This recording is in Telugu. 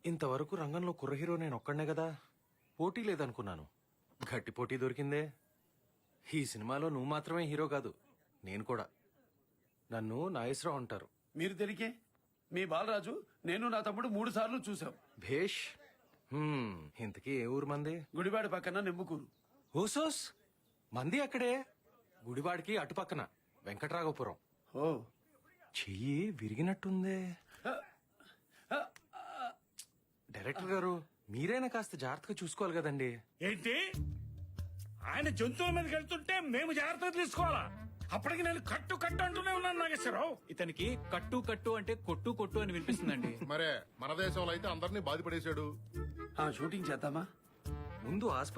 ఇంతవరకు రంగంలో కుర్ర హీరో నేను ఒక్కడనే కదా, పోటీ లేదనుకున్నాను. గట్టి పోటీ దొరికిందే. ఈ సినిమాలో నువ్వు మాత్రమే హీరో కాదు, నేను కూడా. నన్ను నాగేశ్వరరావు అంటారు. మీరు తెలికే మీ బాలరాజు నేను నా తమ్ముడు 3 సార్లు చూసాం. భేష్. ఇంతకీ ఏ ఊరు మంది? గుడివాడ పక్కన నిమ్మకూరు. ఓసోస్, మంది అక్కడే. గుడివాడికి అటుపక్కన వెంకట్రాఘపురం. ఓ చెయ్యి విరిగినట్టుందే. డైరెక్టర్ గారు, మీరైనా కాస్త జాగ్రత్తగా చూసుకోవాలి కదండి. ఏంటి ఆయన జంతువుల మీదకి వెళ్తుంటే మేము జాగ్రత్త తీసుకోవాలా? అప్పటికి నేను కట్టు కట్టు అంటూనే ఉన్నాను నాగేశ్వరరావు. ఇతనికి కట్టు కట్టు అంటే కొట్టు కొట్టు అని వినిపిస్తుందండి. మరే మన దేశంలో అయితే అందరినీ బాధపడేశాడు. షూటింగ్ చేద్దామా? ముందు ఆసుపత్రి